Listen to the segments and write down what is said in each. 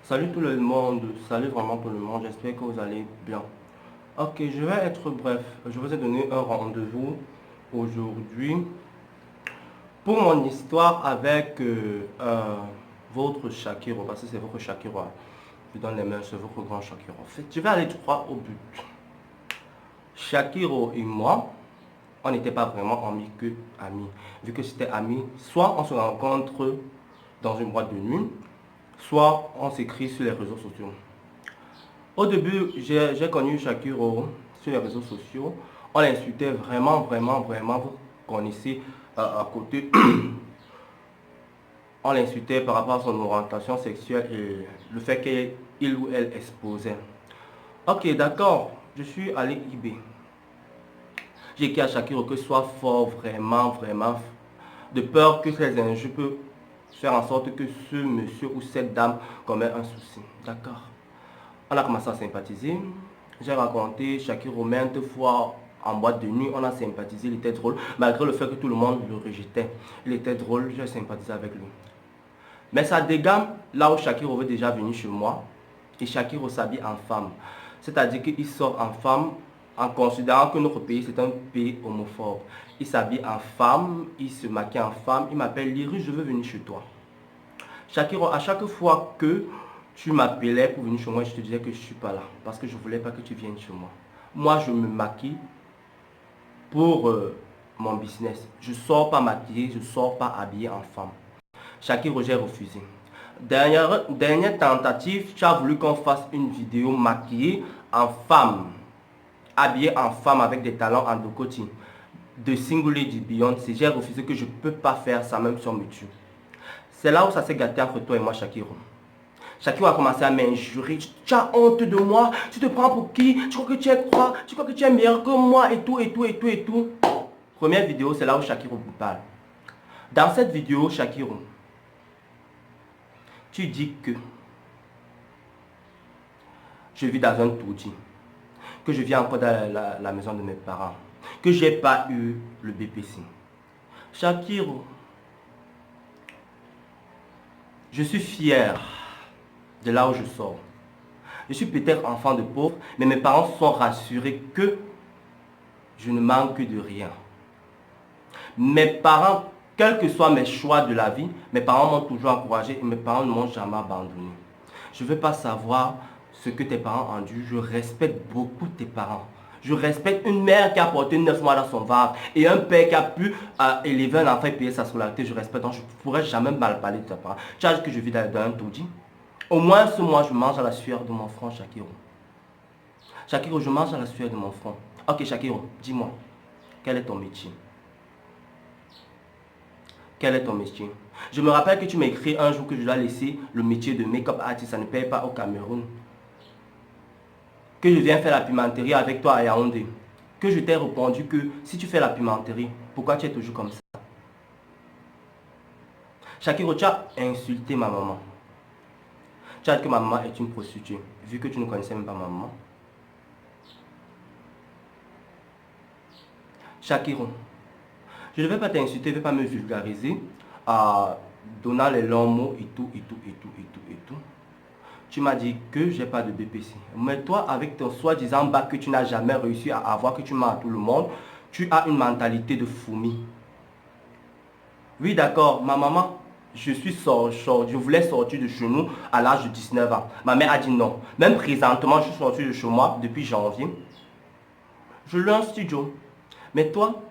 Salut tout le monde, salut vraiment tout le monde, j'espère que vous allez bien. Ok, je vais être bref. Je vous ai donné un rendez-vous aujourd'hui pour mon histoire avec votre Shakiro, parce que c'est votre Shakiro, hein. Je donne les mains, c'est votre grand Shakiro. En fait, je vais aller droit au but. Shakiro et moi, on n'était pas vraiment amis que amis. Vu que c'était amis, soit on se rencontre dans une boîte de nuit, soit on s'écrit sur les réseaux sociaux. Au début, j'ai connu Shakiro sur les réseaux sociaux. On l'insultait vraiment. Vous connaissez à côté. On l'insultait par rapport à son orientation sexuelle et le fait qu'il ou elle exposait. Ok, d'accord. Je suis allé eBay. J'ai écrit à Shakiro que soit fort, vraiment, de peur que ces injures peuvent faire en sorte que ce monsieur ou cette dame commet un souci. D'accord. On a commencé à sympathiser. J'ai raconté Shakiro maintes fois en boîte de nuit. On a sympathisé, il était drôle. Malgré le fait que tout le monde le rejetait. Il était drôle, j'ai sympathisé avec lui. Mais ça dégamme là où Shakiro est déjà venu chez moi. Et Shakiro s'habille en femme. C'est-à-dire qu'il sort en femme en considérant que notre pays c'est un pays homophobe. Il s'habille en femme, il se maquille en femme. Il m'appelle Lyri, je veux venir chez toi. Shakiro, à chaque fois que tu m'appelais pour venir chez moi, je te disais que je ne suis pas là. Parce que je ne voulais pas que tu viennes chez moi. Moi, je me maquille pour mon business. Je ne sors pas maquillée, je ne sors pas habillée en femme. Shakiro, j'ai refusé. Dernière tentative, tu as voulu qu'on fasse une vidéo maquillée en femme. Habillée en femme avec des talons en décoté. De Singulier du Beyoncé. J'ai refusé que je ne peux pas faire ça même si on me tue. C'est là où ça s'est gâté entre toi et moi, Shakiro. Shakiro a commencé à m'injurer. Tu as honte de moi? Tu te prends pour qui? Tu crois que tu es quoi? Tu crois que tu es meilleur que moi? Et tout. Première vidéo, c'est là où Shakiro vous parle. Dans cette vidéo, Shakiro, tu dis que je vis dans un taudis, que je vis encore dans la maison de mes parents, que je n'ai pas eu le BPC. Shakiro, je suis fier de là où je sors. Je suis peut-être enfant de pauvre, mais mes parents sont rassurés que je ne manque de rien. Mes parents, quels que soient mes choix de la vie, mes parents m'ont toujours encouragé et mes parents ne m'ont jamais abandonné. Je ne veux pas savoir ce que tes parents ont dû. Je respecte beaucoup tes parents. Je respecte une mère qui a porté 9 mois dans son ventre et un père qui a pu élever un enfant et payer sa scolarité. Je respecte, donc je ne pourrais jamais mal parler de tes parents. Tu as dit que je vis dans un taudis. Au moins ce mois, je mange à la sueur de mon front, Shakiro. Shakiro, je mange à la sueur de mon front. Ok, Shakiro, dis-moi, quel est ton métier? Quel est ton métier? Je me rappelle que tu m'as écrit un jour que je dois laisser le métier de make-up artist, ça ne paye pas au Cameroun. Que je viens faire la pimenterie avec toi à Yaoundé. Que je t'ai répondu que si tu fais la pimenterie, pourquoi tu es toujours comme ça? Shakiro, tu as insulté ma maman. Tu as dit que ma maman est une prostituée, vu que tu ne connaissais même pas ma maman. Shakiro, je ne vais pas t'insulter, je ne vais pas me vulgariser en donnant les longs mots et tout. Tu m'as dit que j'ai pas de BPC. Mais toi, avec ton soi-disant bac que tu n'as jamais réussi à avoir, que tu mens à tout le monde, tu as une mentalité de fourmi. Oui, d'accord, ma maman, je voulais sortir de chez nous à l'âge de 19 ans. Ma mère a dit non. Même présentement, je suis sorti de chez moi depuis janvier. Je loue un studio. Mais toi,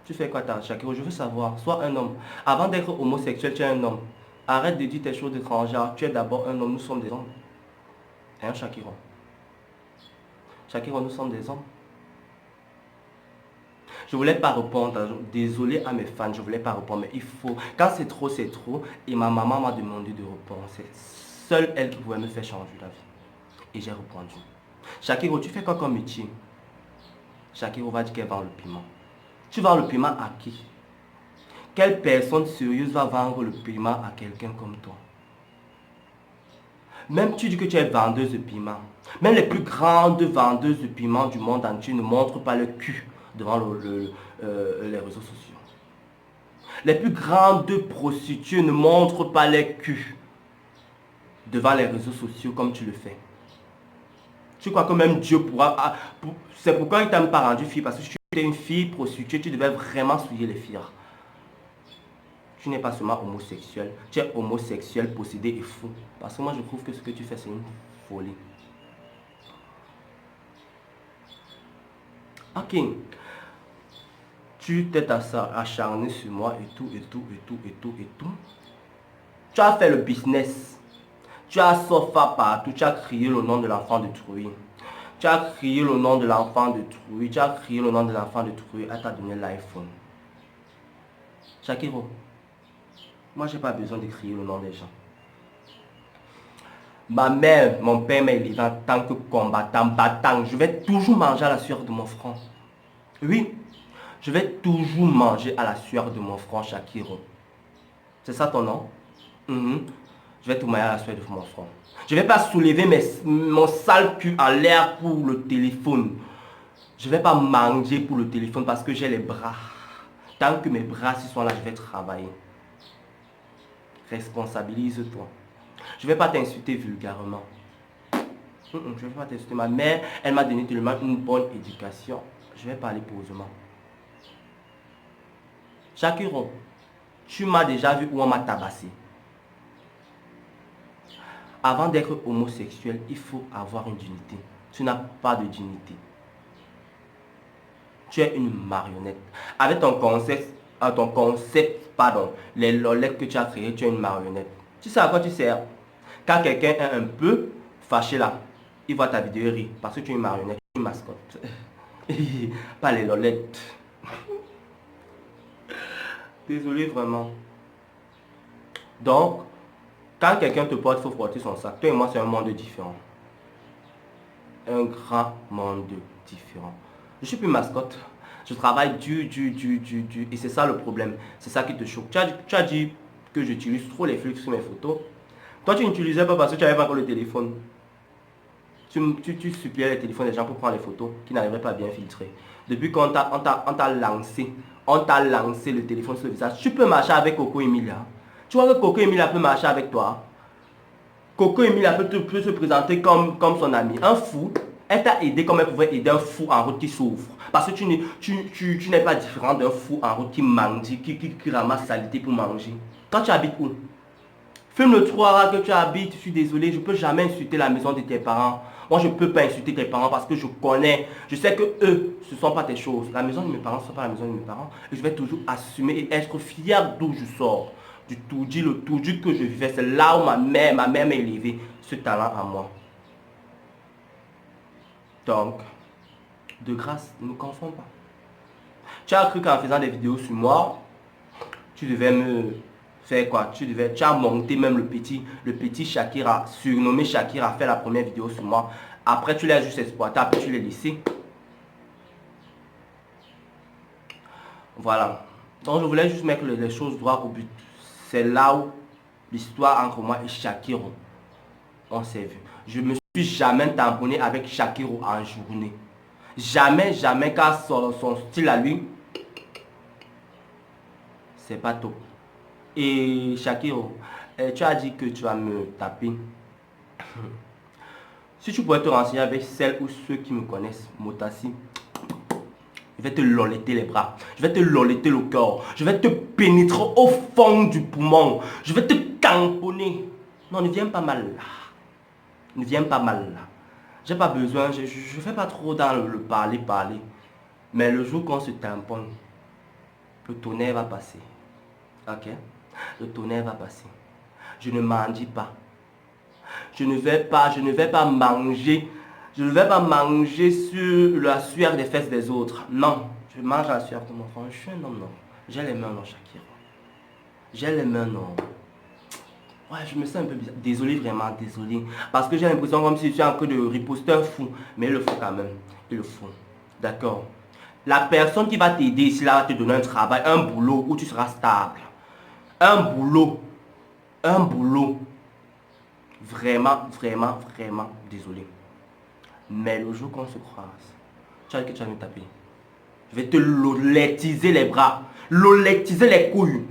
tu fais quoi, Shakiro? Je veux savoir. Sois un homme. Avant d'être homosexuel, tu es un homme. Arrête de dire tes choses étrangères. Tu es d'abord un homme. Nous sommes des hommes. Hein, Shakiro? Shakiro, nous sommes des hommes. Je ne voulais pas répondre. Désolé à mes fans, je ne voulais pas répondre. Mais il faut. Quand c'est trop, c'est trop. Et ma maman m'a demandé de répondre. C'est seule elle qui pouvait me faire changer la vie. Et j'ai répondu. Shakiro, tu fais quoi comme métier? Shakiro va dire qu'elle vend le piment. Tu vends le piment à qui? Quelle personne sérieuse va vendre le piment à quelqu'un comme toi? Même tu dis que tu es vendeuse de piment. Même les plus grandes vendeuses de piment du monde entier ne montrent pas le cul devant les réseaux sociaux. Les plus grandes prostituées ne montrent pas les culs. devant les réseaux sociaux comme tu le fais. Tu crois que même Dieu pourra... C'est pourquoi il t'a même pas rendu fille, parce que si tu étais une fille prostituée, tu devais vraiment souiller les filles. Tu n'es pas seulement homosexuel, tu es homosexuel, possédé et fou. Parce que moi je trouve que ce que tu fais c'est une folie. Ok. Tu t'es acharné sur moi et tout. Tu as fait le business. Tu as sofa partout. Tu as crié le nom de l'enfant détruit. Tu as crié le nom de l'enfant détruit. Tu as crié le nom de l'enfant détruit. Elle t'a donné l'iPhone. Shakiro, moi j'ai pas besoin de crier le nom des gens. Ma mère, mon père m'a élevé en tant que combattant, battant. Je vais toujours manger à la sueur de mon front. Oui, je vais toujours manger à la sueur de mon front, Shakiro. C'est ça ton nom? Je vais tout manger à la sueur de mon front. Je ne vais pas soulever mon sale cul en l'air pour le téléphone. Je ne vais pas manger pour le téléphone parce que j'ai les bras. Tant que mes bras sont là, je vais travailler. Responsabilise-toi. Je ne vais pas t'insulter vulgairement. Je ne vais pas t'insulter. Ma mère, elle m'a donné tellement une bonne éducation. Je vais parler posément. Shakiro, tu m'as déjà vu où on m'a tabassé. Avant d'être homosexuel, il faut avoir une dignité. Tu n'as pas de dignité. Tu es une marionnette. Avec ton concept, les lolettes que tu as créées, tu es une marionnette. Tu sais à quoi tu sers? Quand quelqu'un est un peu fâché là, il voit ta vidéo et rit parce que tu es une marionnette, une mascotte. Pas les lolettes. Désolé vraiment. Donc, quand quelqu'un te porte, il faut porter son sac. Toi et moi, c'est un monde différent. Un grand monde différent. Je suis plus mascotte. Je travaille dur. Et c'est ça le problème. C'est ça qui te choque. Tu as dit que j'utilise trop les filtres sur mes photos. Toi, tu n'utilisais pas parce que tu n'avais pas encore le téléphone. Tu suppliais les téléphones des gens pour prendre les photos qui n'arriveraient pas à bien filtrer. Depuis qu'on t'a lancé le téléphone sur le visage, tu peux marcher avec Coco Emilia. Tu vois que Coco Emilia peut marcher avec toi. Coco Emilia peut se présenter comme son ami. Un fou, elle t'a aidé comme elle pouvait aider un fou en route qui souffre. Parce que tu n'es pas différent d'un fou en route qui mendie, qui ramasse saleté pour manger. Quand tu habites où? Fume le trou que tu habites, je suis désolé, je ne peux jamais insulter la maison de tes parents. Moi, je ne peux pas insulter tes parents parce que je connais, je sais que eux, ce ne sont pas tes choses. La maison de mes parents, ce n'est pas la maison de mes parents. Et je vais toujours assumer et être fier d'où je sors. Du tout-dit, le tout-dit que je vivais, c'est là où ma mère m'a élevé ce talent à moi. Donc, de grâce, ne me confonds pas. Tu as cru qu'en faisant des vidéos sur moi, tu devais me faire quoi? Tu as monté même le petit Shakira, surnommé Shakira, fait la première vidéo sur moi. Après, tu l'as juste exploité, après tu l'as laissé. Voilà. Donc, je voulais juste mettre les choses droit au but. C'est là où l'histoire entre moi et Shakiro, on s'est vu. Je me suis jamais tamponné avec Shakiro en journée. Jamais, car son style à lui, c'est pas top. Et Shakiro, tu as dit que tu vas me taper. Si tu pourrais te renseigner avec celles ou ceux qui me connaissent, Motassi, je vais te loletter les bras, je vais te loletter le corps, je vais te pénétrer au fond du poumon, je vais te camponner. Non, ne viens pas mal là. Ne viens pas mal là. J'ai pas besoin, je fais pas trop dans le parler. Mais le jour qu'on se tamponne, le tonnerre va passer. Ok? Le tonnerre va passer. Je ne mendie pas. Je ne vais pas manger. Je ne vais pas manger sur la sueur des fesses des autres. Non, je mange la sueur de mon frère. Je suis un homme, non. J'ai les mains, non, Shakira. J'ai les mains, non. Ouais, je me sens un peu bizarre. Désolé, vraiment, désolé. Parce que j'ai l'impression comme si je suis en train de riposter un fou. Mais il le faut quand même. Il le faut. D'accord. La personne qui va t'aider ici, là, va te donner un travail, un boulot où tu seras stable. Un boulot. Vraiment, désolé. Mais le jour qu'on se croise, tu as dit que tu vas me taper. Je vais te lolettiser les bras, lolettiser les couilles.